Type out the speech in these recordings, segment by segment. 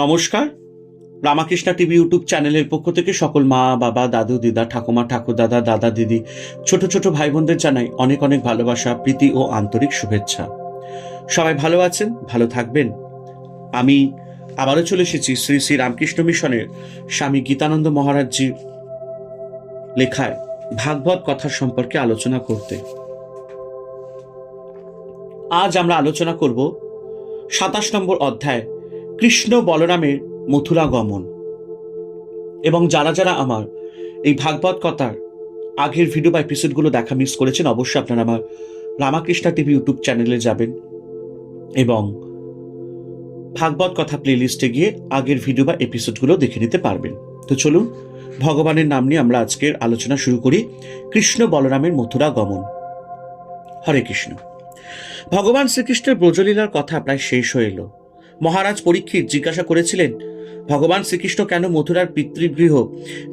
নমস্কার। Ramakrishna TV YouTube চ্যানেলের পক্ষ থেকে সকল মা বাবা দাদু দিদা ঠাকুমা ঠাকুরদাদা দাদা দিদি ছোট ছোট ভাই বোনদের জানাই অনেক অনেক ভালোবাসা প্রীতি ও আন্তরিক শুভেচ্ছা। সবাই ভালো আছেন, ভালো থাকবেন। আমি আবারও চলে এসেছি শ্রী শ্রী রামকৃষ্ণ মিশনের স্বামী গীতানন্দ মহারাজজির লেখায় ভাগবত কথা সম্পর্কে আলোচনা করতে। আজ আমরা আলোচনা করব ২৭ নম্বর অধ্যায়, কৃষ্ণ বলরামের মথুরা গমন। এবং যারা যারা আমার এই ভাগবত কথার আগের ভিডিও বা এপিসোডগুলো দেখা মিস করেছেন, অবশ্যই আপনারা আমার রামাকৃষ্ণা টিভি ইউটিউব চ্যানেলে যাবেন এবং ভাগবত কথা প্লেলিস্টে গিয়ে আগের ভিডিও বা এপিসোডগুলো দেখে নিতে পারবেন। তো চলুন ভগবানের নাম নিয়ে আমরা আজকের আলোচনা শুরু করি। কৃষ্ণ বলরামের মথুরা গমন। হরে কৃষ্ণ। ভগবান শ্রীকৃষ্ণের ব্রজলীলার কথা প্রায় শেষ হয়ে এলো। মহারাজ পরীক্ষিত জিজ্ঞাসা করেছিলেন, ভগবান শ্রীকৃষ্ণ কেন মথুরার পিতৃগৃহ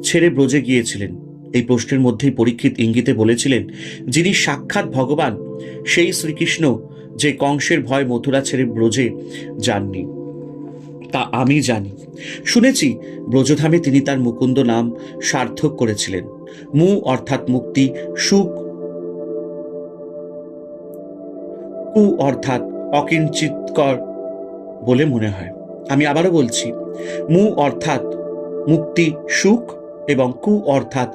ছেড়ে ব্রজে গিয়েছিলেন? এই প্রশ্নের মধ্যেই পরীক্ষিত ইঙ্গিতে বলেছিলেন, যিনি সাক্ষাৎ ভগবান সেই শ্রীকৃষ্ণ যে কংসের ভয় মথুরা ছেড়ে ব্রজে যাননি, তা আমি জানি। শুনেছি ব্রজধামে তিনি তার মুকুন্দ নাম সার্থক করেছিলেন। মু অর্থাৎ মুক্তি, সুখ কু অর্থাৎ অকিঞ্চিতকর বলে মনে হয়। আমি আবারও বলছি, মু অর্থাৎ মুক্তি, সুখ এবং কু অর্থাৎ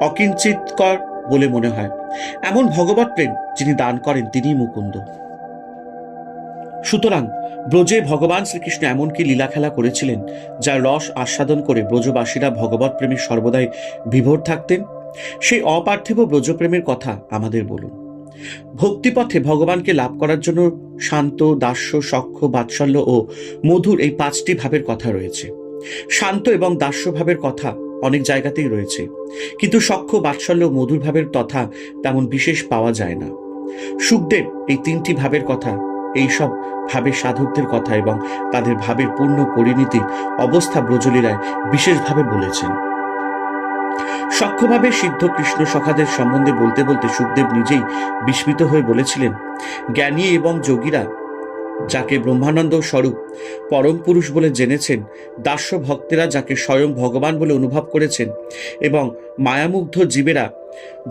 অকিঞ্চিতকর বলে মনে হয়। এমন ভগবৎ প্রেম যিনি দান করেন তিনিই মুকুন্দ। সুতরাং ব্রজে ভগবান শ্রীকৃষ্ণ এমন কি লীলা খেলা করেছিলেন যার রস আস্বাদন করে ব্রজবাসীরা ভগবৎ প্রেমে সর্বদাই বিভোর থাকতেন? সেই অপার্থিব ব্রজপ্রেমের কথা আমাদের বলুন। ভক্তিপথে ভগবানকে লাভ করার জন্য শান্ত, দাস্য, সখ্য, বাৎসল্য ও মধুর এই 5টি ভাবের কথা রয়েছে। শান্ত এবং দাস্য ভাবের কথা অনেক জায়গাতেই রয়েছে, কিন্তু সখ্য, বাৎসল্য, মধুর ভাবের তথা তেমন বিশেষ পাওয়া যায় না। সুখদেব এই 3টি ভাবের কথা, এইসব ভাবের সাধকদের কথা এবং তাদের ভাবের পূর্ণ পরিণতির অবস্থা ব্রজলীলায় বিশেষভাবে বলেছেন। সখ্যভাবে সিদ্ধ কৃষ্ণ সখাদের সম্বন্ধে বলতে বলতে সুখদেব নিজেই বিস্মিত হয়ে বলেছিলেন, জ্ঞানী এবং যোগীরা যাকে ব্রহ্মানন্দ স্বরূপ পরম পুরুষ বলে জেনেছেন, দাস্য ভক্তেরা যাকে স্বয়ং ভগবান বলে অনুভব করেছেন এবং মায়ামুগ্ধ জীবেরা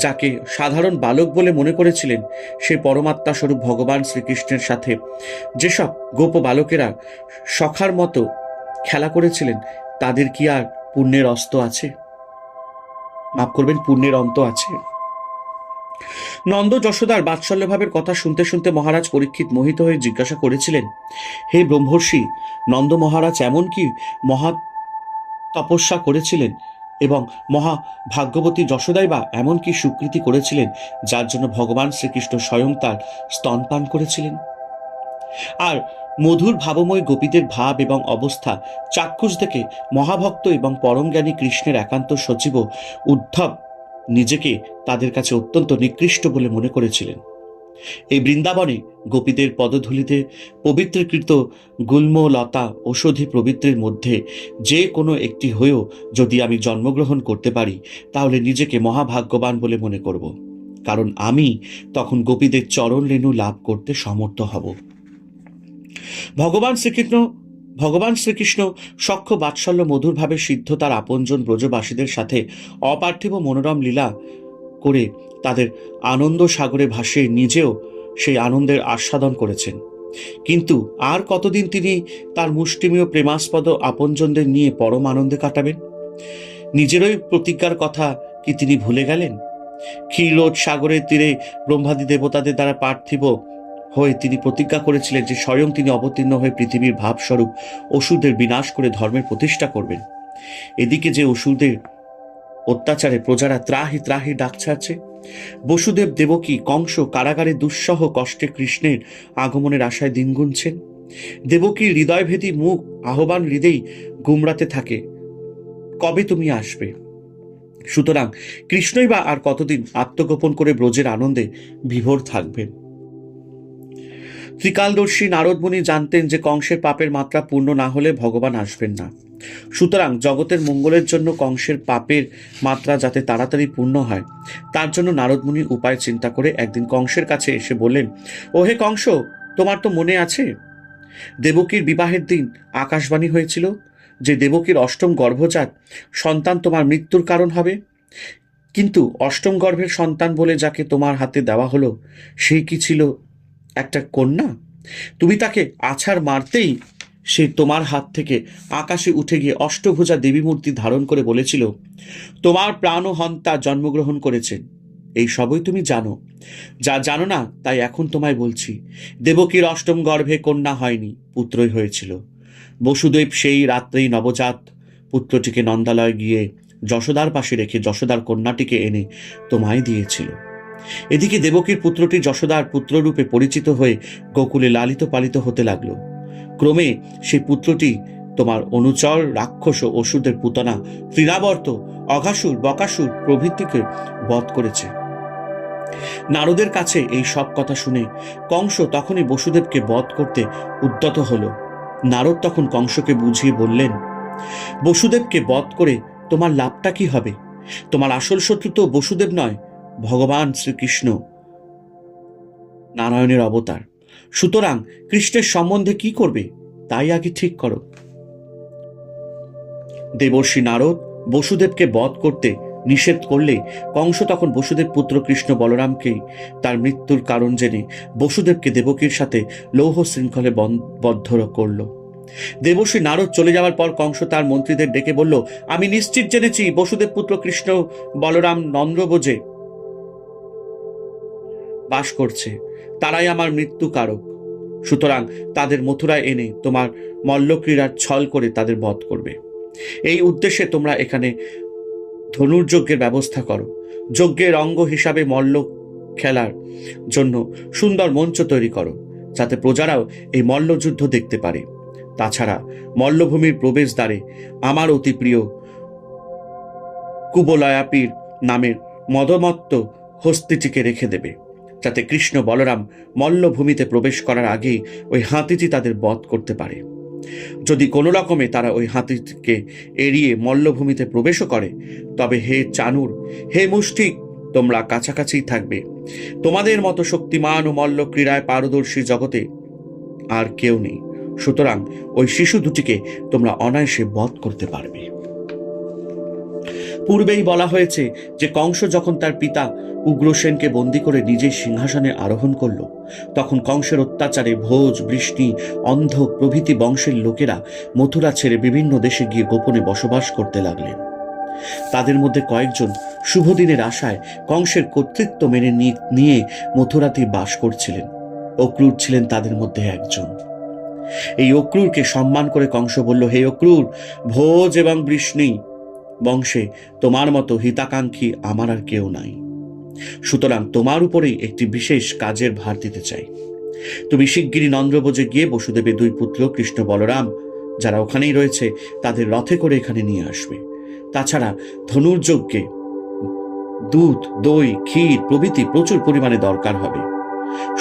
যাকে সাধারণ বালক বলে মনে করেছিলেন, সে পরমাত্মা স্বরূপ ভগবান শ্রীকৃষ্ণের সাথে যেসব গোপ বালকেরা সখার মতো খেলা করেছিলেন, তাদের কি আর পুণ্যের অস্ত আছে? মাফ করবেন, পুণ্যের অন্ত আছে? নন্দ যশোদার বাৎসল্য ভাবের কথা শুনতে শুনতে মহারাজ পরীক্ষিত মোহিত হয়ে জিজ্ঞাসা করেছিলেন, হে ব্রহ্মর্ষি, নন্দ মহারাজ এমন কি মহা তপস্যা করেছিলেন এবং মহা ভাগ্যবতী যশোদাই বা এমন কি স্বীকৃতি করেছিলেন যার জন্য ভগবান শ্রীকৃষ্ণ স্বয়ং তার স্তনপান করেছিলেন? আর মধুর ভাবময় গোপীদের ভাব এবং অবস্থা চাক্ষুষ দেখে মহাভক্ত এবং পরমজ্ঞানী কৃষ্ণের একান্ত সচিব উদ্ধব নিজেকে তাদের কাছে অত্যন্ত নিকৃষ্ট বলে মনে করেছিলেন। এই বৃন্দাবনে গোপীদের পদধূলিতে পবিত্রকৃত গুল্ম, লতা, ঔষধি প্রবৃত্তির মধ্যে যে কোনো একটি হয়েও যদি আমি জন্মগ্রহণ করতে পারি, তাহলে নিজেকে মহাভাগ্যবান বলে মনে করব, কারণ আমি তখন গোপীদের চরণ রেণু লাভ করতে সমর্থ হব। ভগবান শ্রীকৃষ্ণ সখ্য, বাৎসল্য, মধুরভাবে সিদ্ধ তার আপনজন ব্রজবাসীদের সাথে অপার্থিব মনোরম লীলা করে তাদের আনন্দ সাগরে ভাসিয়ে নিজেও সেই আনন্দের আস্বাদন করেছেন। কিন্তু আর কতদিন তিনি তার মুষ্টিমেয় প্রেমাস্পদ আপনজনদের নিয়ে পরম আনন্দে কাটাবেন? নিজেরই প্রতিজ্ঞার কথা কি তিনি ভুলে গেলেন? ক্ষীরোদ সাগরের তীরে ব্রহ্মাদি দেবতাদের দ্বারা পার্থিব হয়ে তিনি প্রতিজ্ঞা করেছিলেন যে স্বয়ং তিনি অবতীর্ণ হয়ে পৃথিবীর ভাবস্বরূপ অসুরদের বিনাশ করে ধর্মের প্রতিষ্ঠা করবেন। এদিকে যে অসুরদের অত্যাচারে প্রজারা ত্রাহি ত্রাহি ডাক ছাড়ছে, বসুদেব, দেবকী, কংস কারাগারে দুঃসহ কষ্টে কৃষ্ণের আগমনের আশায় দিন গুনছেন। দেবকীর হৃদয়ভেদী মুখ আহ্বান হৃদয় গুমরাতে থাকে, কবে তুমি আসবে? সুতরাং কৃষ্ণই বা আর কতদিন আত্মগোপন করে ব্রজের আনন্দে বিভোর থাকবেন? ত্রিকালদর্শী নারদমুনি জানতেন যে কংসের পাপের মাত্রা পূর্ণ না হলে ভগবান আসবেন না। সুতরাং জগতের মঙ্গলের জন্য কংসের পাপের মাত্রা যাতে তাড়াতাড়ি পূর্ণ হয়, তার জন্য নারদমুনি উপায় চিন্তা করে একদিন কংসের কাছে এসে বললেন, ও হে কংস, তোমার তো মনে আছে দেবকীর বিবাহের দিন আকাশবাণী হয়েছিল যে দেবকীর অষ্টম গর্ভজাত সন্তান তোমার মৃত্যুর কারণ হবে? কিন্তু অষ্টম গর্ভের সন্তান বলে যাকে তোমার হাতে দেওয়া হলো, সেই কি ছিল একটা কন্যা? তুমি তাকে আছাড় মারতেই সে তোমার হাত থেকে আকাশে উঠে গিয়ে অষ্টভুজা দেবী মূর্তি ধারণ করে বলেছিল, তোমার প্রাণহন্তা জন্মগ্রহণ করেছেন। এই সবই তুমি জানো। যা জানো না তাই এখন তোমায় বলছি। দেবকীর অষ্টম গর্ভে কন্যা হয়নি, পুত্রই হয়েছিল। বসুদেব সেই রাত্রেই নবজাত পুত্রটিকে নন্দালয় গিয়ে যশোদার পাশে রেখে যশোদার কন্যাটিকে এনে তোমায় দিয়েছিল। এদিকে দেবকীর পুত্রটি যশোদার পুত্ররূপে পরিচিত হয়ে গোকুলে লালিত পালিত হতে লাগল। ক্রমে সেই পুত্রটি তোমার অনুচর রাক্ষস ও অসুরদের পুতনা তৃণাবর্ত, অঘাসুর, বকাসুর প্রভৃতিকে বধ করেছে। নারদের কাছে এই সব কথা শুনে কংস তখনই বসুদেবকে বধ করতে উদ্যত হল। নারদ তখন কংসকে বুঝিয়ে বললেন, বসুদেবকে বধ করে তোমার লাভটা কি হবে? তোমার আসল শত্রু তো বসুদেব নয়, ভগবান শ্রীকৃষ্ণ, নারায়ণের অবতার। সুতরাং কৃষ্ণের সম্বন্ধে কি করবে তাই আগে ঠিক করো। দেবর্ষি নারদ বসুদেবকে বধ করতে নিষেধ করলে কংস তখন বসুদেব পুত্র কৃষ্ণ বলরামকেই তার মৃত্যুর কারণ জেনে বসুদেবকে দেবকীর সাথে লৌহ শৃঙ্খলে বদ্ধ করল। দেবর্ষি নারদ চলে যাওয়ার পর কংস তার মন্ত্রীদের ডেকে বলল, আমি নিশ্চিত জেনেছি বসুদেব পুত্র কৃষ্ণ বলরাম নন্দ্রবোজে বাস করছে, তারাই আমার মৃত্যু কারক। সুতরাং তাদের মথুরায় এনে তোমার মল্লক্রীড়ার ছল করে তাদের বধ করবে। এই উদ্দেশ্যে তোমরা এখানে ধনুর্যজ্ঞের ব্যবস্থা করো। যজ্ঞের অঙ্গ হিসাবে মল্ল খেলার জন্য সুন্দর মঞ্চ তৈরি করো, যাতে প্রজারাও এই মল্লযুদ্ধ দেখতে পারে। তাছাড়া মল্লভূমির প্রবেশদ্বারে আমার অতি প্রিয় কুবলয়াপীর নামের মদমত্ত হস্তিটিকে রেখে দেবে, যাতে কৃষ্ণ বলরাম মল্লভূমিতে প্রবেশ করার আগেই ওই হাতিটি তাদের বধ করতে পারে। যদি কোনো রকমে তারা ওই হাতিকে এড়িয়ে মল্লভূমিতে প্রবেশও করে, তবে হে চানুর, হে মুষ্টিক, তোমরা কাছাকাছি থাকবে। তোমাদের মতো শক্তিমান ও মল্ল ক্রীড়ায় পারদর্শী জগতে আর কেউ নেই। সুতরাং ওই শিশু দুটিকে তোমরা অনায়াসে বধ করতে পারবে। পূর্বেই বলা হয়েছে যে কংস যখন তার পিতা উগ্রসেনকে বন্দী করে নিজের সিংহাসনে আরোহণ করল, তখন কংসের অত্যাচারে ভোজ, বৃষ্ণি, অন্ধক প্রভৃতি বংশের লোকেরা মথুরা ছেড়ে বিভিন্ন দেশে গিয়ে গোপনে বসবাস করতে লাগলেন। তাদের মধ্যে কয়েকজন শুভদিনের আশায় কংসের কর্তৃত্ব মেনে নিয়ে মথুরাতে বাস করছিলেন। অক্রূর ছিলেন তাদের মধ্যে একজন। এই অক্রূরকে সম্মান করে কংস বলল, হে অক্রূর, ভোজ এবং বৃষ্ণি বংশে তোমার মতো হিতাকাঙ্ক্ষী আমার আর কেউ নাই। সুতরাং তোমার উপরেই একটি বিশেষ কাজের ভার দিতে চাই। তুমি শিগগিরই নন্দ্রবোজে গিয়ে বসুদেবের দুই পুত্র কৃষ্ণ বলরাম যারা ওখানেই রয়েছে তাদের রথে করে এখানে নিয়ে আসবে। তাছাড়া ধনুর্যজ্ঞে দুধ, দই, ক্ষীর প্রভৃতি প্রচুর পরিমাণে দরকার হবে।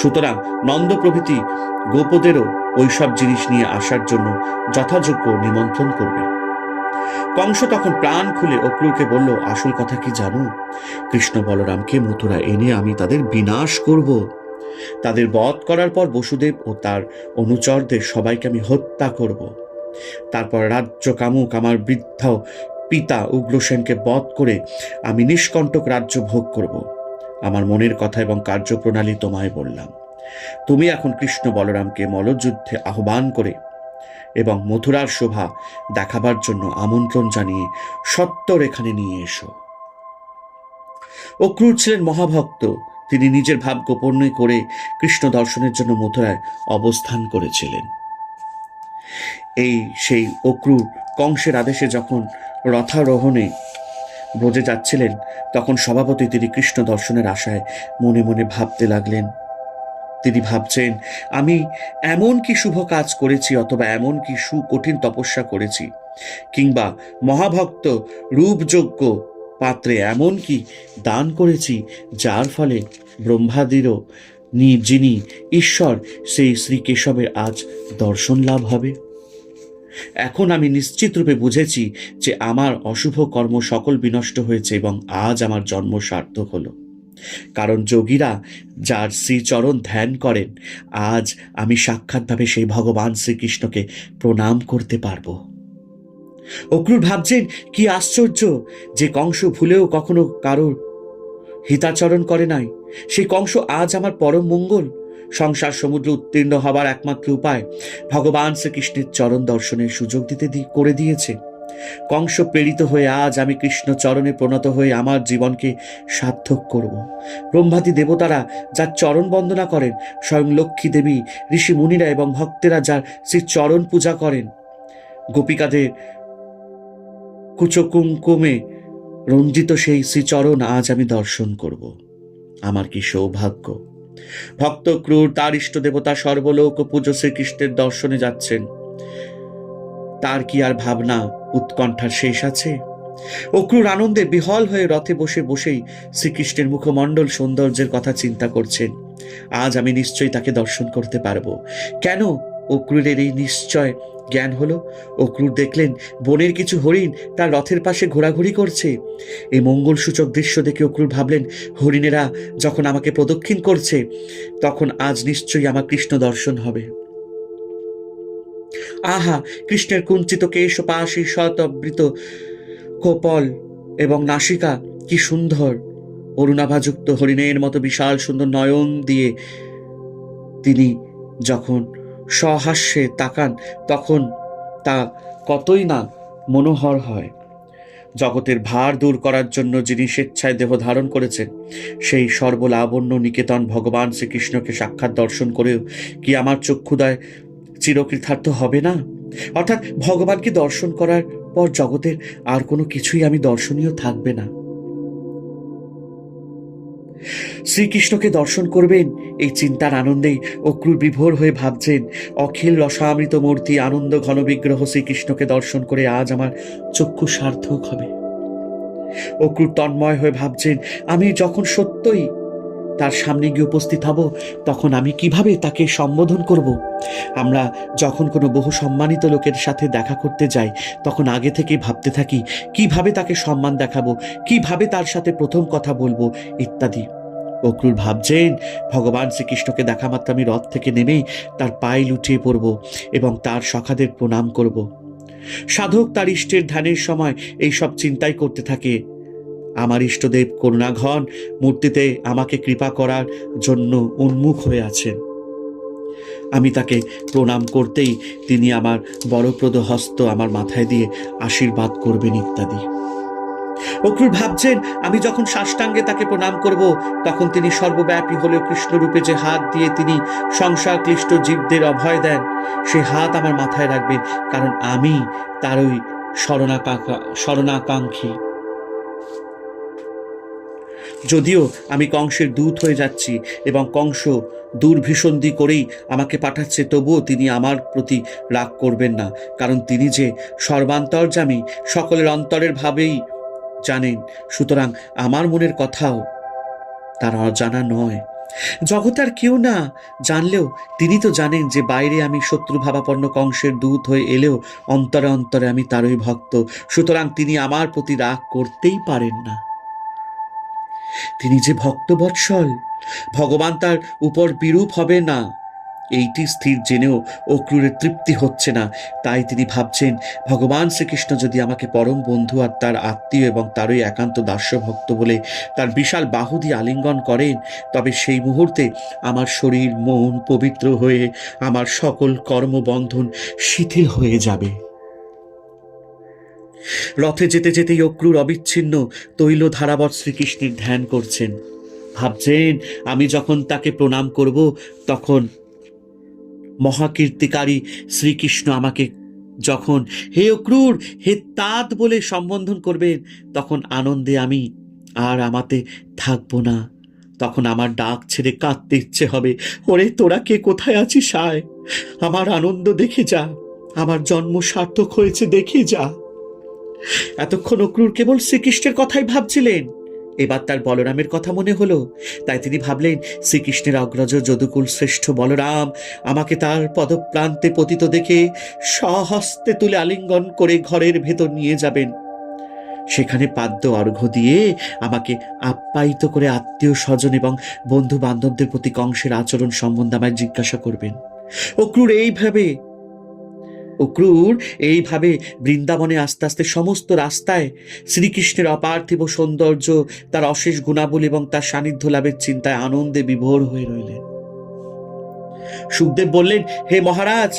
সুতরাং নন্দ প্রভৃতি গোপদেরও ওইসব জিনিস নিয়ে আসার জন্য যথাযোগ্য নিমন্ত্রণ করবে। কংস তখন প্রাণ খুলে অক্রূরকে বলল, আসল কথা কি জানো? কৃষ্ণ বলরামকে মথুরা এনে আমি তাদের বিনাশ করব। তাদের বধ করার পর বসুদেব ও তার অনুচরদের সবাইকে আমি হত্যা করব। তারপর রাজ্য কামুক আমার বৃদ্ধ পিতা উগ্রসেনকে বধ করে আমি নিষ্কণ্টক রাজ্য ভোগ করব। আমার মনের কথা এবং কার্যপ্রণালী তোমায় বললাম। তুমি এখন কৃষ্ণ বলরামকে মল্লযুদ্ধে আহ্বান করে এবং মথুরার শোভা দেখাবার জন্য আমন্ত্রণ জানিয়ে সত্বর এখানে নিয়ে এসো। অক্রূর ছিলেন মহাভক্ত। তিনি নিজের ভাব গোপন করে কৃষ্ণ দর্শনের জন্য মথুরায় অবস্থান করেছিলেন। সেই অক্রূর কংসের আদেশে যখন রথারোহণে ব্রজে যাচ্ছিলেন, তখন স্বভাবতই তিনি কৃষ্ণ দর্শনের আশায় মনে মনে ভাবতে লাগলেন। তিনি ভাবছেন, আমি এমন কি শুভ কাজ করেছি, অথবা এমন কি সুকঠিন তপস্যা করেছি, কিংবা মহাভক্ত রূপযোগ্য পাত্রে এমন কি দান করেছি, যার ফলে ব্রহ্মাদিরও যিনি ঈশ্বর সেই শ্রী কেশবের আজ দর্শন লাভ হবে। এখন আমি নিশ্চিত রূপে বুঝেছি যে আমার অশুভ কর্ম সকল বিনষ্ট হয়েছে এবং আজ আমার জন্ম সার্থক হলো। কারণ যোগীরা যার শ্রীচরণ ধ্যান করেন, আজ আমি সাক্ষাৎভাবে সেই ভগবান শ্রীকৃষ্ণকে প্রণাম করতে পারব। অক্রূর ভাবছেন, কি আশ্চর্য যে কংস ভুলেও কখনো কারোর হিতাচরণ করে নাই, সেই কংস আজ আমার পরম মঙ্গল। সংসার সমুদ্র উত্তীর্ণ হবার একমাত্র উপায় ভগবান শ্রীকৃষ্ণের চরণ দর্শনের সুযোগ করে দিয়েছে। কংস প্রেরিত হয়ে আজ আমি কৃষ্ণ চরণে প্রণত হয়ে আমার জীবনকে সার্থক করব। ব্রহ্মাদি দেবতারা যার চরণ বন্দনা করেন, স্বয়ং লক্ষ্মী দেবী, ঋষি মুনিরা এবং ভক্তেরা যার শ্রী চরণ পূজা করেন, গোপিকাদের কুচকুঙ্কুমে রঞ্জিত সেই শ্রীচরণ আজ আমি দর্শন করব। আমার কি সৌভাগ্য! ভক্ত ক্রূর তার ইষ্ট দেবতা সর্বলোক পূজ্য শ্রীকৃষ্ণের দর্শনে যাচ্ছেন। তার কি আর ভাবনা উৎকণ্ঠার শেষ আছে? অক্রূর আনন্দে বিহল হয়ে রথে বসেই শ্রীকৃষ্ণের মুখমণ্ডল সৌন্দর্যের কথা চিন্তা করছেন। আজ আমি নিশ্চয়ই তাকে দর্শন করতে পারবো। কেন অক্রূরের এই নিশ্চয় জ্ঞান হলো? অক্রূর দেখলেন বনের কিছু হরিণ তার রথের পাশে ঘোরাঘুরি করছে। এই মঙ্গলসূচক দৃশ্য দেখে অক্রূর ভাবলেন, হরিণেরা যখন আমাকে প্রদক্ষিণ করছে, তখন আজ নিশ্চয়ই আমার কৃষ্ণ দর্শন হবে। আহা, কৃষ্ণের কুঞ্চিত কেশ, পাশি, শতবৃত কপল এবং নাসিকা কি সুন্দর! অরুণাভাযুক্ত হরিণের মতো বিশাল সুন্দর নয়ন দিয়ে তিনি যখন সহাস্যে তাকান, তখন তা কতই না মনোহর হয়। জগতের ভার দূর করার জন্য যিনি স্বেচ্ছায় দেহ ধারণ করেছেন, সেই সর্বলাবণ্য নিকেতন ভগবান শ্রীকৃষ্ণকে সাক্ষাৎ দর্শন করেও কি আমার চক্ষুদয় চিরকৃতার্থ হবে না? অর্থাৎ ভগবানকে দর্শন করার পর জগতের আর কোনো কিছুই আমি দর্শনীয় থাকবে না। শ্রীকৃষ্ণকে দর্শন করবেন, এই চিন্তার আনন্দেই অক্রূর বিভোর হয়ে ভাবছেন, অখিল রসামৃত মূর্তি আনন্দ ঘন বিগ্রহ শ্রীকৃষ্ণকে দর্শন করে আজ আমার চক্ষু সার্থক হবে। অক্রূর তন্ময় হয়ে ভাবছেন, আমি যখন সত্যই তার সামনে গিয়ে উপস্থিত হব, তখন আমি কিভাবে তাকে সম্বোধন করব? আমরা যখন কোনো বহু সম্মানিত লোকের সাথে দেখা করতে যাই, তখন আগে থেকেই ভাবতে থাকি কিভাবে তাকে সম্মান দেখাবো, কিভাবে তার সাথে প্রথম কথা বলবো ইত্যাদি। অক্রূর ভাবছেন, ভগবান শ্রীকৃষ্ণকে দেখা মাত্র আমি রথ থেকে নেমে তার পায়ে লুটিয়ে পড়ব এবং তার সখাদের প্রণাম করব। সাধক তার ইষ্টের ধ্যানের সময় এই সব চিন্তাই করতে থাকে। আমার ইষ্টদেব করুণাঘন মূর্তিতে আমাকে কৃপা করার জন্য উন্মুখ হয়ে আছেন। আমি তাকে প্রণাম করতেই তিনি আমার বরপ্রদ হস্ত আমার মাথায় দিয়ে আশীর্বাদ করবেন ইত্যাদি। অক্রূর ভাবছেন, আমি যখন সাষ্টাঙ্গে তাকে প্রণাম করব, তখন তিনি সর্বব্যাপী হলেও কৃষ্ণরূপে যে হাত দিয়ে তিনি সংসার ক্লিষ্ট জীবদের অভয় দেন, সে হাত আমার মাথায় রাখবেন, কারণ আমি তারই শরণাকাঙ্ক্ষী। যদিও আমি কংসের দূত হয়ে যাচ্ছি এবং কংস দুর্ভিসন্ধি করেই আমাকে পাঠাচ্ছে, তবুও তিনি আমার প্রতি রাগ করবেন না, কারণ তিনি যে সর্বান্তর্যামী, সকলের অন্তরের ভাবেই জানেন। সুতরাং আমার মনের কথাও তার অজানা নয়। জগৎ আর কেউ না জানলেও তিনি তো জানেন যে বাইরে আমি শত্রুভাবাপন্ন কংসের দূত হয়ে এলেও অন্তরে অন্তরে আমি তারই ভক্ত। সুতরাং তিনি আমার প্রতি রাগ করতেই পারেন না। তিনি যে ভক্তবৎসল, ভগবান তার উপর বিরূপ হবে না, এইটি স্থির জেনেও অক্রূরের তৃপ্তি হচ্ছে না। তাই তিনি ভাবছেন, ভগবান শ্রীকৃষ্ণ যদি আমাকে পরম বন্ধু আর তার আত্মীয় এবং তারই একান্ত দাস্য ভক্ত বলে তার বিশাল বাহু দিয়ে আলিঙ্গন করেন, তবে সেই মুহূর্তে আমার শরীর মন পবিত্র হয়ে আমার সকল কর্মবন্ধন শিথিল হয়ে যাবে। রথে যেতে যেতেই অক্রূর অবিচ্ছিন্ন তৈল ধারাবৎ শ্রীকৃষ্ণের ধ্যান করছেন। ভাবছেন, আমি যখন তাকে প্রণাম করব, তখন মহাকীর্তিকারী শ্রীকৃষ্ণ আমাকে যখন হে অক্রূর, হে তাত বলে সম্বোধন করবেন, তখন আনন্দে আমি আর আমাতে থাকবো না। তখন আমার ডাক ছেড়ে কাঁদতে ইচ্ছে হবে, ওরে তোরা কে কোথায় আছিস আয়, আমার আনন্দ দেখে যা, আমার জন্ম সার্থক হয়েছে দেখে যা। এতক্ষণ অক্রূর কেবল শ্রীকৃষ্ণের কথাই ভাবছিলেন, এবার তার বলরামের কথা মনে হলো। তাই তিনি ভাবলেন, শ্রীকৃষ্ণের অগ্রজ যদুকুল শ্রেষ্ঠ বলরাম আমাকে তার পদপ্রান্তে পতিত দেখে স্বহস্তে তুলে আলিঙ্গন করে ঘরের ভেতর নিয়ে যাবেন। সেখানে পাদ্য অর্ঘ্য দিয়ে আমাকে আপ্যায়িত করে আত্মীয় স্বজন এবং বন্ধু বান্ধবদের প্রতি কংসের আচরণ সম্বন্ধে আমায় জিজ্ঞাসা করবেন। অক্রূর এইভাবে অক্রূর এইভাবে বৃন্দাবনে আস্তে আস্তে সমস্ত রাস্তায় শ্রীকৃষ্ণের অপার্থিব সৌন্দর্য, তার অশেষ গুণাবলী এবং তার সান্নিধ্য লাভের চিন্তায় আনন্দে বিভোর হয়ে রইলেন। সুখদেব বললেন, হে মহারাজ,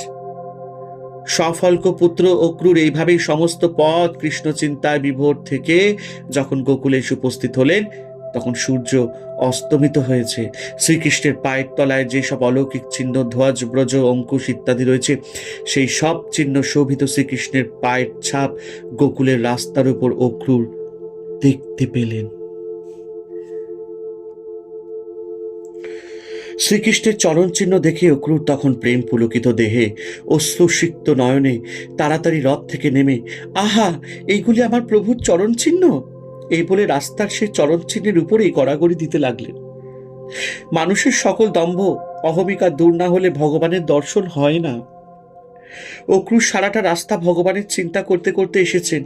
সফল্ক পুত্র অক্রূর এইভাবেই সমস্ত পথ কৃষ্ণ চিন্তায় বিভোর থেকে যখন গোকুলে এসে উপস্থিত হলেন, তখন সূর্য অস্তমিত হয়েছে। শ্রীকৃষ্ণের পায়ের তলায় যেসব অলৌকিক চিহ্ন, ধ্বজ, ব্রজ, অঙ্কুশ ইত্যাদি রয়েছে, সেই সব চিহ্ন শোভিত শ্রীকৃষ্ণের পায়ের ছাপ গোকুলের রাস্তার উপর অক্রূর দেখতে পেলেন। শ্রীকৃষ্ণের চরণ চিহ্ন দেখে অক্রূর তখন প্রেম পুলকিত দেহে, অশ্রুসিক্ত নয়নে তাড়াতাড়ি রথ থেকে নেমে, আহা, এইগুলি আমার প্রভুর চরণ চিহ্ন, এই বলে রাস্তার সেই চরণ চিহ্নের উপরেই গড়াগড়ি দিতে লাগলেন। মানুষের সকল দম্ভ অহমিকা দূর না হলে ভগবানের দর্শন হয় না। অক্রূর সারাটা রাস্তা ভগবানের চিন্তা করতে করতে এসেছেন।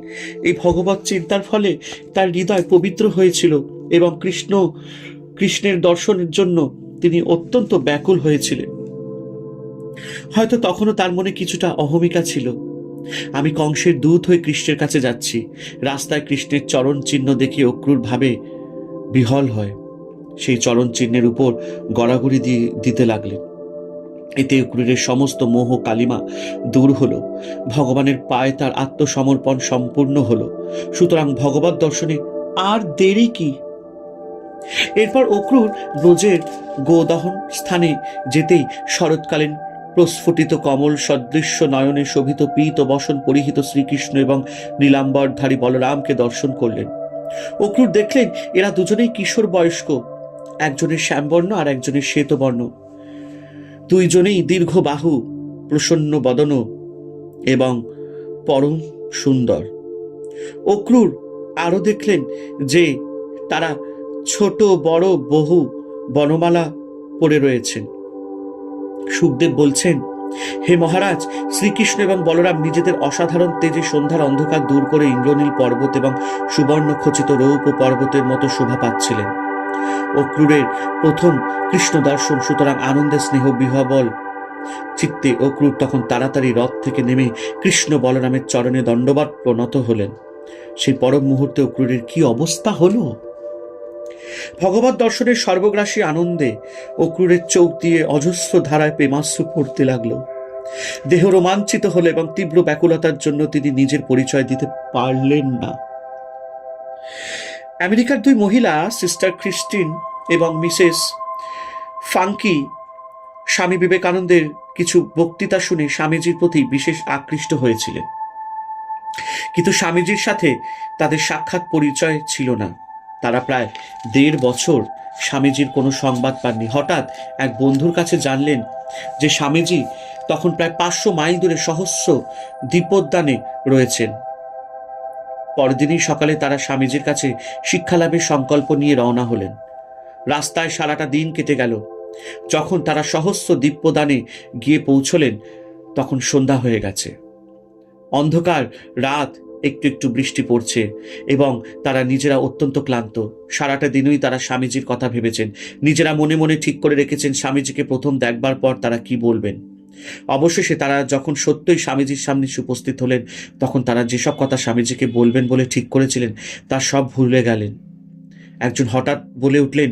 এই ভগবত চিন্তার ফলে তার হৃদয় পবিত্র হয়েছিল এবং কৃষ্ণের দর্শনের জন্য তিনি অত্যন্ত ব্যাকুল হয়েছিলেন। হয়তো তখনও তার মনে কিছুটা অহমিকা ছিল। আমি কংসের দূত হয়ে কৃষ্ণের কাছে যাচ্ছি। রাস্তায় কৃষ্ণের চরণ চিহ্ন দেখে অক্রূর ভাবে বিহল হয়। সেই চরণ চিহ্নের উপর গড়াগড়ি দিতে লাগলেন। এতে অক্রূরের সমস্ত মোহ কালিমা দূর হলো। ভগবানের পায়ে তার আত্মসমর্পণ সম্পূর্ণ হলো। সুতরাং ভগবত দর্শনে আর দেরি কি? এরপর অক্রূর ব্রজের গোদহন স্থানে যেতেই শরৎকালীন প্রস্ফুটিত কমল সদৃশ্য নয়নে শোভিত পীত বসন পরিহিত শ্রীকৃষ্ণ এবং নীলাম্বরধারী বলরামকে দর্শন করলেন। অক্রূর দেখলেন এরা দুজনেই কিশোর বয়স্ক, একজনের শ্যামবর্ণ আর একজনের শ্বেতবর্ণ। দুইজনেই দীর্ঘ বাহু, প্রসন্ন বদন এবং পরম সুন্দর। অক্রূর আরো দেখলেন যে তারা ছোট বড় বহু বনমালা পড়ে রয়েছেন। সুখদেব বলছেন, হে মহারাজ, শ্রীকৃষ্ণ এবং বলরাম নিজেদের অসাধারণ তেজে সন্ধ্যার অন্ধকার দূর করে ইন্দ্রনীল পর্বত এবং সুবর্ণ খচিত রৌপ পর্বতের মতো শোভা পাচ্ছিলেন। অক্রূরের প্রথম কৃষ্ণ দর্শন, সুতরাং আনন্দে স্নেহ বিহবল চিত্তে অক্রূর তখন তাড়াতাড়ি রথ থেকে নেমে কৃষ্ণ বলরামের চরণে দণ্ডবৎ প্রণত হলেন। সেই পরম মুহূর্তে অক্রূরের কি অবস্থা হলো! ভগবত দর্শনের সর্বগ্রাসী আনন্দে অক্রূরের চোখ দিয়ে অজস্র ধারায় প্রেমাশ্রু পড়তে লাগলো। দেহ রোমাঞ্চিত হলো এবং তীব্র ব্যাকুলতার জন্য তিনি নিজের পরিচয় দিতে পারলেন না। আমেরিকার দুই মহিলা, সিস্টার ক্রিস্টিন এবং মিসেস ফাঙ্কি, স্বামী বিবেকানন্দের কিছু বক্তৃতা শুনে স্বামীজির প্রতি বিশেষ আকৃষ্ট হয়েছিলেন, কিন্তু স্বামীজির সাথে তাদের সাক্ষাৎ পরিচয় ছিল না। তারা প্রায় 1.5 বছর স্বামীজির কোনো সংবাদ পাননি। হঠাৎ এক বন্ধুর কাছে জানলেন যে স্বামীজি তখন প্রায় 500 মাইল দূরে সহস্র দ্বীপোদ্যানে রয়েছেন। পরদিনই সকালে তারা স্বামীজির কাছে শিক্ষালাভের সংকল্প নিয়ে রওনা হলেন। রাস্তায় সারাটা দিন কেটে গেল। যখন তারা সহস্র দ্বীপোদ্যানে গিয়ে পৌঁছলেন, তখন সন্ধ্যা হয়ে গেছে। অন্ধকার রাত, একটু একটু বৃষ্টি পড়ছে এবং তারা নিজেরা অত্যন্ত ক্লান্ত। সারাটা দিনই তারা স্বামীজির কথা ভেবেছেন। নিজেরা মনে মনে ঠিক করে রেখেছেন স্বামীজিকে প্রথম দেখবার পর তারা কি বলবেন। অবশেষে তারা যখন সত্যই স্বামীজির সামনে উপস্থিত হলেন, তখন তারা যেসব কথা স্বামীজিকে বলবেন বলে ঠিক করেছিলেন তা সব ভুলে গেলেন। একজন হঠাৎ বলে উঠলেন,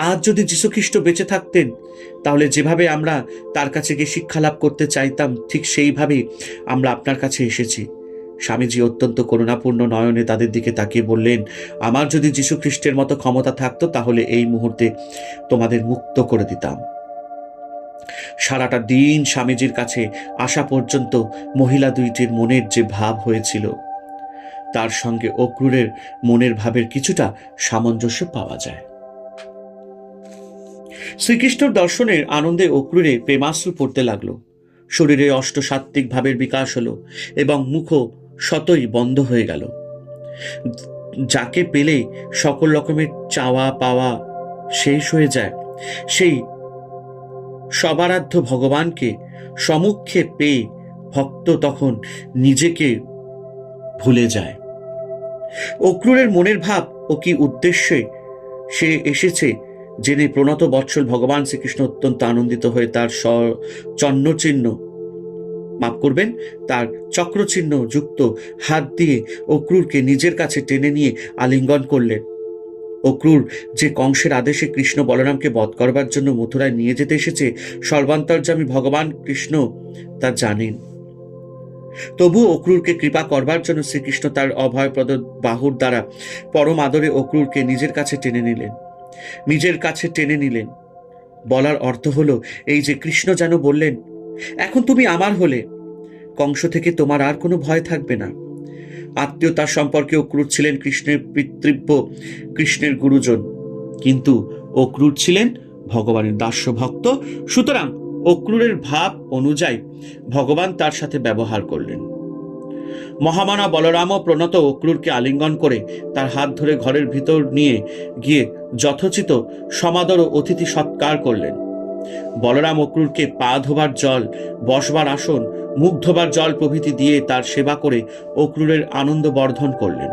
আজ যদি যীশুখ্রিস্ট বেঁচে থাকতেন, তাহলে যেভাবে আমরা তার কাছে গিয়ে শিক্ষা লাভ করতে চাইতাম, ঠিক সেইভাবেই আমরা আপনার কাছে এসেছি। স্বামীজি অত্যন্ত করুণাপূর্ণ নয়নে তাদের দিকে তাকিয়ে বললেন, আমার যদি যীশুখ্রিস্টের মতো ক্ষমতা থাকতো, তাহলে এই মুহূর্তে তোমাদের মুক্ত করে দিতাম। সারাটা দিন স্বামীজির কাছে আসা পর্যন্ত মহিলা দুইটির মনের যে ভাব হয়েছিল, তার সঙ্গে অক্রূরের মনের ভাবের কিছুটা সামঞ্জস্য পাওয়া যায়। শ্রীকৃষ্ণর দর্শনের আনন্দে অক্রূরে প্রেমাশ্রু পড়তে লাগলো। শরীরে অষ্টসাত্ত্বিক ভাবের বিকাশ হলো এবং মুখ শতই বন্ধ হয়ে গেল। যাকে পেলে সকল রকমের চাওয়া পাওয়া শেষ হয়ে যায়, সেই সবারাধ্য ভগবানকে সমুখে পেয়ে ভক্ত তখন নিজেকে ভুলে যায়। অক্রূরের মনের ভাব ও কি উদ্দেশ্যে সে এসেছে জেনে প্রণত বৎসল ভগবান শ্রীকৃষ্ণ অত্যন্ত আনন্দিত হয়ে তার চন্নচিহ্ন মাফ করবেন, তার চক্রচিহ্ন যুক্ত হাত দিয়ে অক্রূরকে নিজের কাছে টেনে নিয়ে আলিঙ্গন করলেন। অক্রূর যে কংসের আদেশে কৃষ্ণ বলরামকে বধ করবার জন্য মথুরায় নিয়ে যেতে এসেছে, সর্বান্তর্যামী ভগবান কৃষ্ণ তা জানেন। তবু অক্রূরকে কৃপা করবার জন্য শ্রীকৃষ্ণ তার অভয়প্রদ বাহুর দ্বারা পরম আদরে অক্রূরকে নিজের কাছে টেনে নিলেন। বলার অর্থ হলো এই যে কৃষ্ণ যেন বললেন, এখন তুমি আমার হলে, কংস থেকে তোমার আর কোনো ভয় থাকবে না। আত্মীয়তার সম্পর্কে অক্রূর ছিলেন কৃষ্ণের পিতৃব্য, কৃষ্ণের গুরুজন, কিন্তু অক্রূর ছিলেন ভগবানের দাস্য ভক্ত। সুতরাং অক্রূরের ভাব অনুযায়ী ভগবান তার সাথে ব্যবহার করলেন। মহামানা বলরামও প্রণত অক্রূরকে আলিঙ্গন করে তার হাত ধরে ঘরের ভিতর নিয়ে গিয়ে যথোচিত সমাদর ও অতিথি সৎকার করলেন। বলরাম অক্রূরকে পা ধোবার জল, বসবার আসন, মুখ ধোবার জল প্রভৃতি দিয়ে তার সেবা করে অক্রূরের আনন্দ বর্ধন করলেন।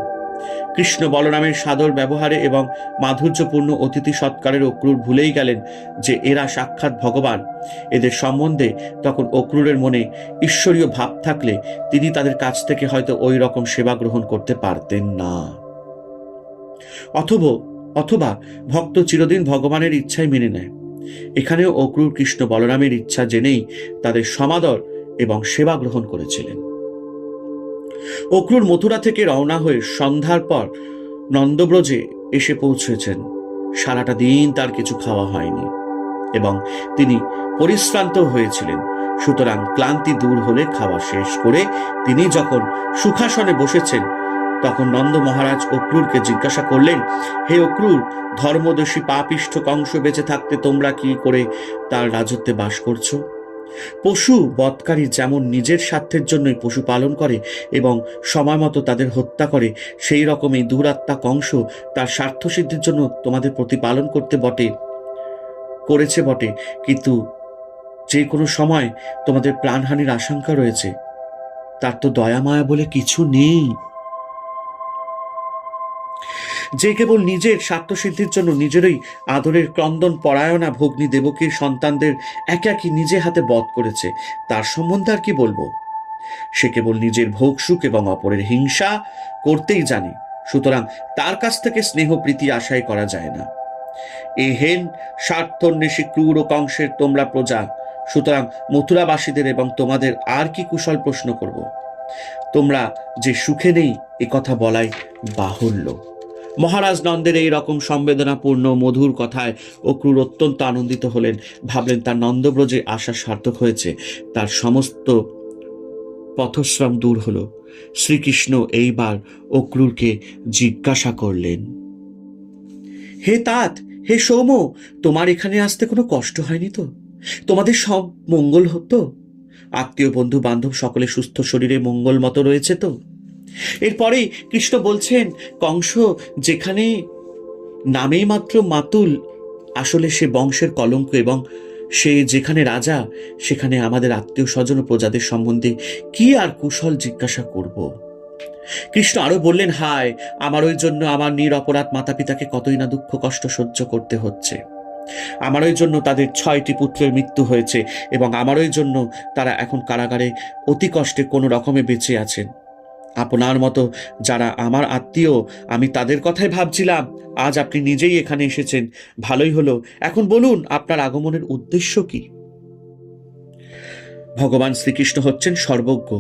কৃষ্ণ বলরামের সাদর ব্যবহারে এবং মাধুর্যপূর্ণ অতিথি সৎকারের অক্রূর ভুলেই গেলেন যে এরা সাক্ষাৎ ভগবান। এদের সম্বন্ধে তখন অক্রূরের মনে ঈশ্বরীয় ভাব থাকলে তিনি তাদের কাছ থেকে হয়তো ওই রকম সেবা গ্রহণ করতে পারতেন না। অথবা ভক্ত চিরদিন ভগবানের ইচ্ছাই মেনে নেয়। এখানেও অক্রূর কৃষ্ণ বলরামের ইচ্ছা জেনেই তাদের সমাদর এবং সেবা গ্রহণ করেছিলেন। অক্রূর মথুরা থেকে রওনা হয়ে সন্ধ্যার পর নন্দব্রজে এসে পৌঁছেছেন। সারাটা দিন তার কিছু খাওয়া হয়নি এবং তিনি পরিশ্রান্ত হয়েছিলেন। সুতরাং ক্লান্তি দূর হলে খাওয়া শেষ করে তিনি যখন সুখাসনে বসেছেন, তখন নন্দ মহারাজ অক্রূরকে জিজ্ঞাসা করলেন, হে অক্রূর, ধর্মদোষী পাপিষ্ঠ কংস বেঁচে থাকতে তোমরা কি করে তার রাজত্বে বাস করছো? পশু বধকারী যেমন নিজের স্বার্থের জন্যই পশু পালন করে এবং সময় মতো তাদের হত্যা করে, সেই রকমই দুরাত্মা কংস তার স্বার্থসিদ্ধির জন্য তোমাদের প্রতিপালন করেছে বটে, কিন্তু যে কোনো সময় তোমাদের প্রাণহানির আশঙ্কা রয়েছে। তার তো দয়া মায়া বলে কিছু নেই। যে কেবল নিজের স্বার্থসিদ্ধির জন্য নিজেরই আদরের ক্রন্দন পরায়ণা ভগ্নী দেবকীর সন্তানদের একাকী নিজে হাতে বধ করেছে, তার সম্বন্ধে আর কি বলবো? সে কেবল নিজের ভোগ সুখ এবং অপরের হিংসা করতেই জানে। সুতরাং তার কাছ থেকে স্নেহ প্রীতি আশাই করা যায় না। এ হেন স্বার্থন্বেষী ক্রূর ও কংসের তোমরা প্রজা। সুতরাং মথুরাবাসীদের এবং তোমাদের আর কি কুশল প্রশ্ন করব? তোমরা যে সুখে নেই এ কথা বলাই বাহুল্য। মহারাজ নন্দের এই রকম সংবেদনাপূর্ণ মধুর কথায় অক্রূর অত্যন্ত আনন্দিত হলেন। ভাবলেন তার নন্দব্রজে আসা সার্থক হয়েছে, তার সমস্ত পথশ্রম দূর হল। শ্রীকৃষ্ণ এইবার অক্রূরকে জিজ্ঞাসা করলেন, হে তাত, হে সৌম, তোমার এখানে আসতে কোনো কষ্ট হয়নি তো? তোমাদের সব মঙ্গল হতো? আত্মীয় বন্ধু বান্ধব সকলে সুস্থ শরীরে মঙ্গল মতো রয়েছে তো? এরপরেই কৃষ্ণ বলছেন, কংস যেখানে নামেই মাত্র মাতুল, আসলে সে বংশের কলঙ্ক, এবং সে যেখানে রাজা, সেখানে আমাদের আত্মীয় স্বজন ও প্রজাদের সম্বন্ধে কি আর কুশল জিজ্ঞাসা করব? কৃষ্ণ আরো বললেন, হায়, আমার ওই জন্য আমার নিরপরাধ মাতা পিতাকে কতই না দুঃখ কষ্ট সহ্য করতে হচ্ছে। আমার ওই জন্য তাদের 6টি পুত্রের মৃত্যু হয়েছে এবং আমার ওই জন্য তারা এখন কারাগারে অতি কষ্টে কোনো রকমে বেঁচে আছেন। আপনার মতো যারা আমার আত্মীয়, আমি তাদের কথাই ভাবছিলাম। আজ আপনি নিজেই এখানে এসেছেন, ভালোই হলো। এখন বলুন, আপনার আগমনের উদ্দেশ্য কি? ভগবান শ্রীকৃষ্ণ হচ্ছেন সর্বজ্ঞ,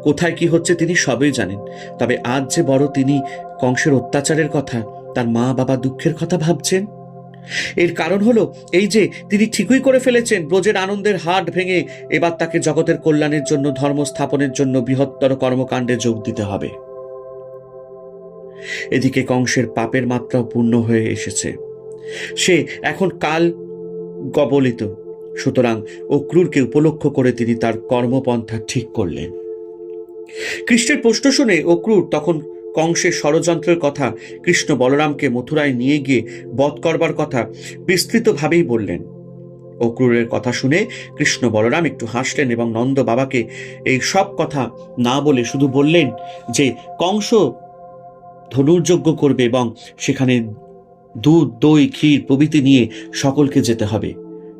কোথায় কি হচ্ছে তিনি সবই জানেন। তবে আজ যে বড় তিনি কংসের অত্যাচারের কথা, তার মা বাবা দুঃখের কথা ভাবছেন। এর কারণ হলো এই যে তিনি ঠিকই করে ফেলেছেন, ব্রজের আনন্দের হাট ভেঙে এবার তাকে জগতের কল্যাণের জন্য, ধর্ম স্থাপনের জন্য বৃহত্তর কর্মকাণ্ডে যোগ দিতে হবে। এদিকে কংসের পাপের মাত্রাও পূর্ণ হয়ে এসেছে, সে এখন কাল কবলিত। সুতরাং অক্রূরকে উপলক্ষ করে তিনি তার কর্মপন্থা ঠিক করলেন। কৃষ্ণের প্রশ্ন শুনে অক্রূর তখন কংসের ষড়যন্ত্রের কথা, কৃষ্ণ বলরামকে মথুরায় নিয়ে গিয়ে বধ করবার কথা বিস্তৃতভাবেই বললেন। অক্রূরের কথা শুনে কৃষ্ণ বলরাম একটু হাসলেন এবং নন্দ বাবাকে এই সব কথা না বলে শুধু বললেন যে কংস ধনুর্যজ্ঞ করবে এবং সেখানে দুধ, দই, ক্ষীর প্রভৃতি নিয়ে সকলকে যেতে হবে।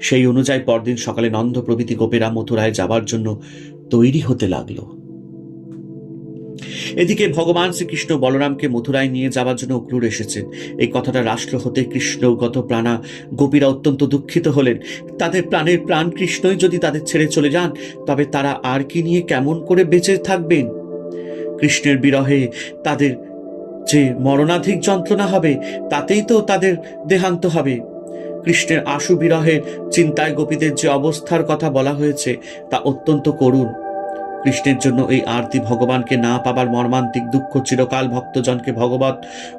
সেই অনুযায়ী পরদিন সকালে নন্দ প্রভৃতি গোপেরা মথুরায় যাবার জন্য তৈরি হতে লাগলো। এদিকে ভগবান শ্রীকৃষ্ণ বলরামকে মথুরায় নিয়ে যাওয়ার জন্য অক্রূর এসেছেন। এই কথাটা রাষ্ট্র হতে কৃষ্ণগত প্রাণা গোপীরা অত্যন্ত দুঃখিত হলেন। তাদের প্রাণের প্রাণ কৃষ্ণই যদি তাদের ছেড়ে চলে যান, তবে তারা আর কি নিয়ে কেমন করে বেঁচে থাকবেন? কৃষ্ণের বিরহে তাদের যে মরণাধিক যন্ত্রণা হবে, তাতেই তো তাদের দেহান্ত হবে। কৃষ্ণের আশু বিরহের চিন্তায় গোপীদের যে অবস্থার কথা বলা হয়েছে, তা অত্যন্ত করুণ। কৃষ্ণের জন্য এই আরতি ভগবানকে না পাবার মর্মান্তিক দুঃখ চিরকাল ভক্তজনকে ভগবত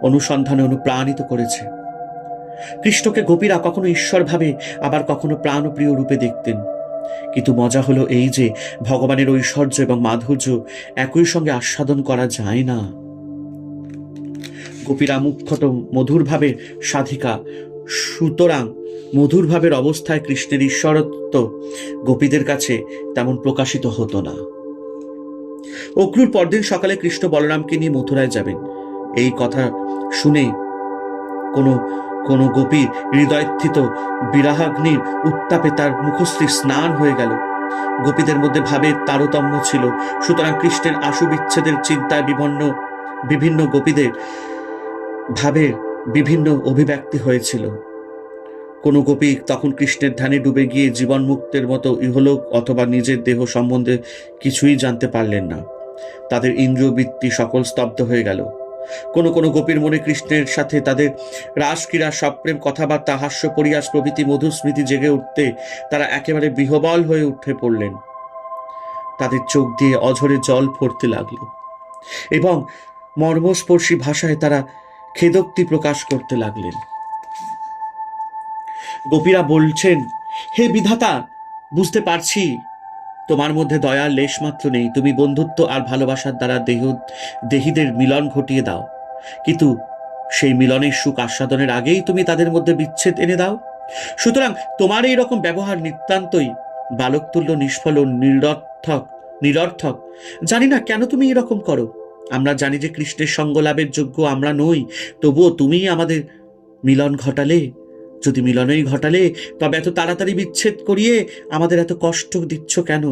অনুসন্ধানে অনুপ্রাণিত করেছে। কৃষ্ণকে গোপীরা কখনো ঈশ্বর ভাবে, আবার কখনো প্রাণপ্রিয় রূপে দেখতেন। কিন্তু মজা হলো এই যে ভগবানের ঐশ্বর্য এবং মাধুর্য একই সঙ্গে আস্বাদন করা যায় না। গোপীরা মুখ্যত মধুর ভাবের সাধিকা, সুতরাং মধুর ভাবের অবস্থায় কৃষ্ণের ঈশ্বরত্ব গোপীদের কাছে তেমন প্রকাশিত হতো না। অক্রূর পরদিন সকালে কৃষ্ণ বলরামকে নিয়ে মথুরায় যাবেন। এই কথা শুনে কোনো কোনো গোপীর হৃদয়স্থিত বিরাহাগ্নির উত্তাপে তার মুখশ্রী স্নান হয়ে গেল। গোপীদের মধ্যে ভাবের তারতম্য ছিল, সুতরাং কৃষ্ণের আশু বিচ্ছেদের চিন্তায় বিভিন্ন গোপীদের ভাবের বিভিন্ন অভিব্যক্তি হয়েছিল। কোনো গোপী তখন কৃষ্ণের ধ্যানে ডুবে গিয়ে জীবন মুক্তের মতো ইহলোক অথবা নিজের দেহ সম্বন্ধে কিছুই জানতে পারলেন না। তাদের ইন্দ্রিয় বৃত্তি সকল স্তব্ধ হয়ে গেল। কোনো কোনো গোপীর মনে কৃষ্ণের সাথে তাদের রাসক্রীড়া, সপ্রেম কথাবার্তা, হাস্য পরিহাস প্রভৃতি মধুর স্মৃতি জেগে উঠতে তারা একেবারে বিহ্বল হয়ে উঠে পড়লেন। তাদের চোখ দিয়ে অঝরে জল পড়তে লাগলো এবং মর্মস্পর্শী ভাষায় তারা খেদোক্তি প্রকাশ করতে লাগলেন। গোপীরা বলছেন, হে বিধাতা, বুঝতে পারছি তোমার মধ্যে দয়ার লেশমাত্র নেই। তুমি বন্ধুত্ব আর ভালোবাসার দ্বারা দেহীদের মিলন ঘটিয়ে দাও, কিন্তু সেই মিলনের সুখ আস্বাদনের আগেই তুমি তাদের মধ্যে বিচ্ছেদ এনে দাও। সুতরাং তোমার এই রকম ব্যবহার নিতান্তই বালকতুল্য, নিষ্ফল ও নিরর্থক। জানি না কেন তুমি এরকম করো। আমরা জানি যে কৃষ্ণের সঙ্গ লাভের যোগ্য আমরা নই, তবুও তুমি আমাদের মিলন ঘটালে। যদি মিলনই ঘটালে, তবে এত তাড়াতাড়ি বিচ্ছেদ করিয়ে আমাদের এত কষ্ট দিচ্ছ কেন?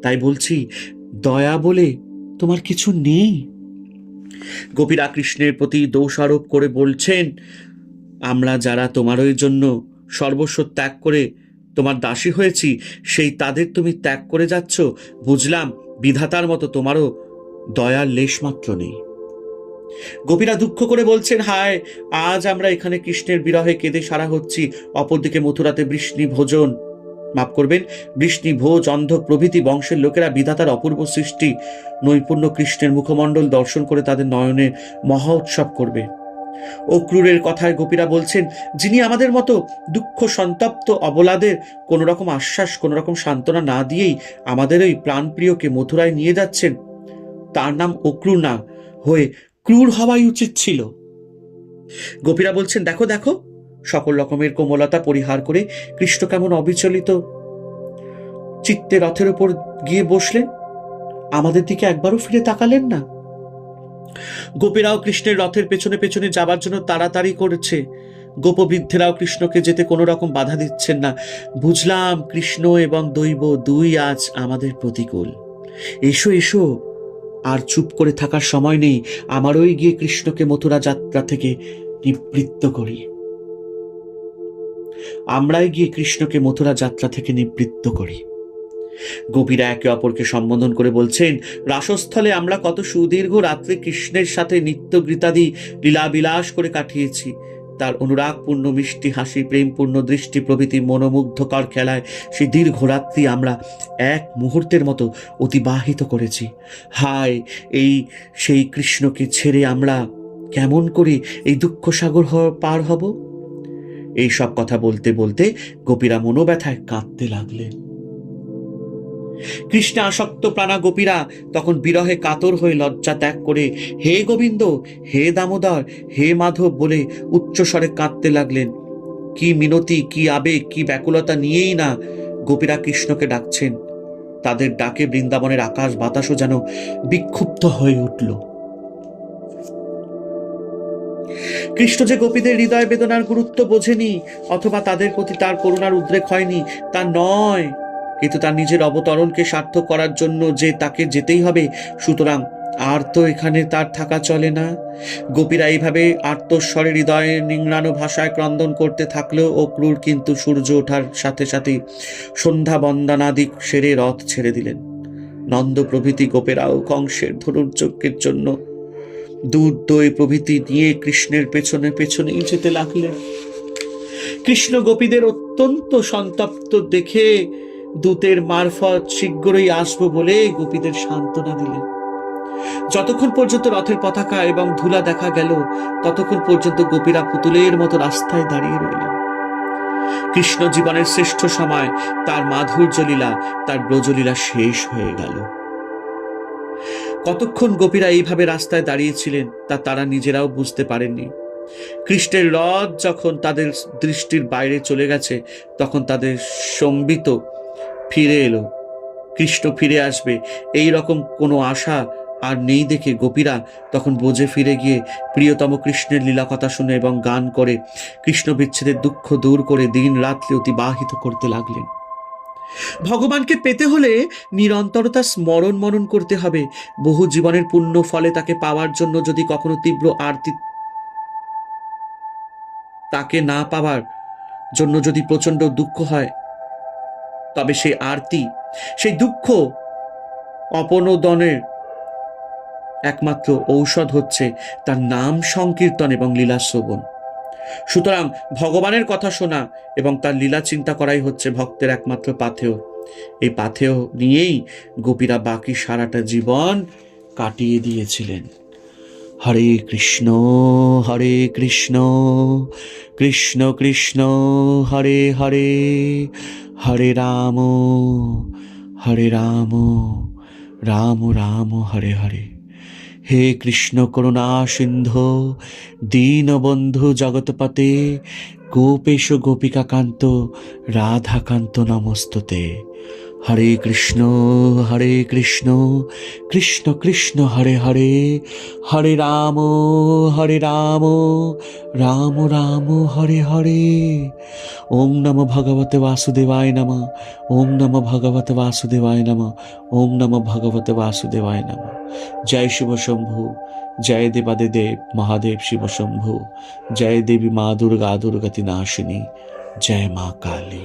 তাই বলছি, দয়া বলে তোমার কিছু নেই। গোপীরা কৃষ্ণের প্রতি দোষারোপ করে বলছেন, আমরা যারা তোমারই জন্য সর্বস্ব ত্যাগ করে তোমার দাসী হয়েছি, সেই তাদের তুমি ত্যাগ করে যাচ্ছ। বুঝলাম, বিধাতার মতো তোমারও দয়ার লেশমাত্র নেই। গোপীরা দুঃখ করে বলছেন, হায়, আজ আমরা এখানে কৃষ্ণের বিরহে কেঁদে সারা হচ্ছি, অপরদিকে মথুরাতে বৃষ্ণি ভোজ, অন্ধক প্রভৃতি বংশের লোকেরা বিধাতার অপূর্ব সৃষ্টি নৈপুণ্য কৃষ্ণের মুখমণ্ডল দর্শন করে তাদের নয়নে মহা উৎসব করবে। অক্রূরের কথায় গোপীরা বলছেন, যিনি আমাদের মতো দুঃখ সন্তপ্ত অবলাদের কোনো রকম আশ্বাস, কোনো রকম সান্ত্বনা না দিয়েই আমাদের ওই প্রাণপ্রিয়কে মথুরায় নিয়ে যাচ্ছেন, তার নাম অক্রূর না হয়ে ক্রূর হওয়াই উচিত ছিল। গোপীরা বলছেন, দেখো দেখো, সকল রকমের কোমলতা পরিহার করে কৃষ্ণ কেমন অবিচলিত চিত্তে রথের উপর গিয়ে বসলেন, আমাদের দিকে একবারও ফিরে তাকালেন না। গোপীরাও কৃষ্ণের রথের পেছনে পেছনে যাবার জন্য তাড়াতাড়ি করেছে। গোপবৃদ্ধেরাও কৃষ্ণকে যেতে কোনো রকম বাধা দিচ্ছেন না। বুঝলাম, কৃষ্ণ এবং দৈব দুই আজ আমাদের প্রতিকূল। এসো এসো, আর চুপ করে থাকার সময় নেই। আমারই গিয়ে কৃষ্ণকে মথুরা যাত্রা থেকে নিবৃত্ত করি। আমরাই গিয়ে কৃষ্ণকে মথুরা যাত্রা থেকে নিবৃত্ত করি। গোপীরা একে অপরকে সম্বোধন করে বলছেন, রাসস্থলে আমরা কত সুদীর্ঘ রাত্রে কৃষ্ণের সাথে নিত্য গীতাদি লীলাবিলাস করে কাটিয়েছি। তার অনুরাগপূর্ণ মিষ্টি হাসি, প্রেমপূর্ণ দৃষ্টি প্রভৃতি মনোমুগ্ধকর খেলায় সেই দীর্ঘ রাত্রি আমরা এক মুহূর্তের মতো অতিবাহিত করেছি। হায়, সেই কৃষ্ণকে ছেড়ে আমরা কেমন করে এই দুঃখ সাগর পার হব? এই সব কথা বলতে বলতে গোপীরা মনোব্যথায় কাঁদতে লাগলেন। কৃষ্ণে আসক্ত প্রাণা গোপীরা তখন বিরহে কাতর হয়ে লজ্জা ত্যাগ করে হে গোবিন্দ, হে দামোদর, হে মাধব বলে উচ্চস্বরে কাঁদতে লাগলেন। কি মিনতি, কি আবেগ, কি ব্যাকুলতা নিয়েই না গোপীরা কৃষ্ণকে ডাকছেন। তাদের ডাকে বৃন্দাবনের আকাশ বাতাসও যেন বিক্ষুব্ধ হয়ে উঠল। কৃষ্ণ যে গোপীদের হৃদয় বেদনার গুরুত্ব বোঝেনি, অথবা তাদের প্রতি তার করুণার উদ্রেক হয়নি, তা নয়। কিন্তু তার নিজের অবতরণকে সার্থক করার জন্য যে তাকে যেতেই হবে, সুতরাং আর তো এখানে তার থাকা চলে না। গোপীরা এইভাবে আর্তস্বরে হৃদয়ে নিংড়ানো ভাষায় ক্রন্দন করতে থাকলেও ও ক্রূর কিন্তু সূর্য ওঠার সাথে সাথেই সন্ধ্যা বন্দনাদি সেরে রথ ছেড়ে দিলেন। নন্দ প্রভৃতি গোপেরাও কংসের ধনুর্যজ্ঞের জন্য দুধ দই প্রভৃতি নিয়ে কৃষ্ণের পেছনে পেছনেই যেতে লাগলেন। কৃষ্ণ গোপীদের অত্যন্ত সন্তপ্ত দেখে দূতের মারফত শীঘ্রই আসবো বলে গোপীদের সান্ত্বনা দিলেন। যতক্ষণ পর্যন্ত রথের পতাকা এবং ধুলা দেখা গেল, ততক্ষণ পর্যন্ত গোপীরা পুতুলের মতো রাস্তায় দাঁড়িয়ে রইলেন। কৃষ্ণ জীবনের শ্রেষ্ঠ সময়, তার মাধুর্য লীলা, তার ব্রজলীলা শেষ হয়ে গেল। কতক্ষণ গোপীরা এইভাবে রাস্তায় দাঁড়িয়েছিলেন তা তারা নিজেরাও বুঝতে পারেননি। কৃষ্ণের রথ যখন তাদের দৃষ্টির বাইরে চলে গেছে, তখন তাদের সম্বিত ফিরে এলো। কৃষ্ণ ফিরে আসবে এই রকম কোনো আশা আর নেই দেখে গোপীরা তখন বোঝে ফিরে গিয়ে প্রিয়তম কৃষ্ণের লীলা কথা শুনে এবং গান করে কৃষ্ণ বিচ্ছেদের দুঃখ দূর করে দিন রাত্রি অতিবাহিত করতে লাগলেন। ভগবানকে পেতে হলে নিরন্তরতা স্মরণ মনন করতে হবে। বহু জীবনের পুণ্য ফলে তাকে পাওয়ার জন্য যদি কখনো তীব্র আরতি, তাকে না পাওয়ার জন্য যদি প্রচন্ড দুঃখ হয়, তবে সেই আরতি, সেই দুঃখ অপনোদনের একমাত্র ঔষধ হচ্ছে তার নাম সংকীর্তন এবং লীলা শ্রবণ। সুতরাং ভগবানের কথা শোনা এবং তার লীলা চিন্তা করাই হচ্ছে ভক্তের একমাত্র পাথেয়। এই পাথেয় নিয়েই গোপীরা বাকি সারাটা জীবন কাটিয়ে দিয়েছিলেন। হরে কৃষ্ণ কৃষ্ণ কৃষ্ণ হরে হরে, হরে রাম রাম রাম হরে হরে। হে কৃষ্ণ করুণা সিন্ধু দীনবন্ধু জগৎপতে, গোপেশ গোপিকাকান্ত রাধাকান্ত নমস্তুতে। হরে কৃষ্ণ কৃষ্ণ কৃষ্ণ হরে হরে, হরে রাম রাম রাম হরে হরে। ওং নমো ভগবতে বাসুদেবায় নমঃ, ওং নমো ভগবতে বাসুদেবায় নমঃ, ওং নমো ভগবতে বাসুদেবায় নমঃ। জয় শিব শম্ভু, জয় দেবাদিদেব মহাদেব শিব শম্ভু, জয় দেবী মা দুর্গা দুর্গতি নাশিনী, জয় মা কালী।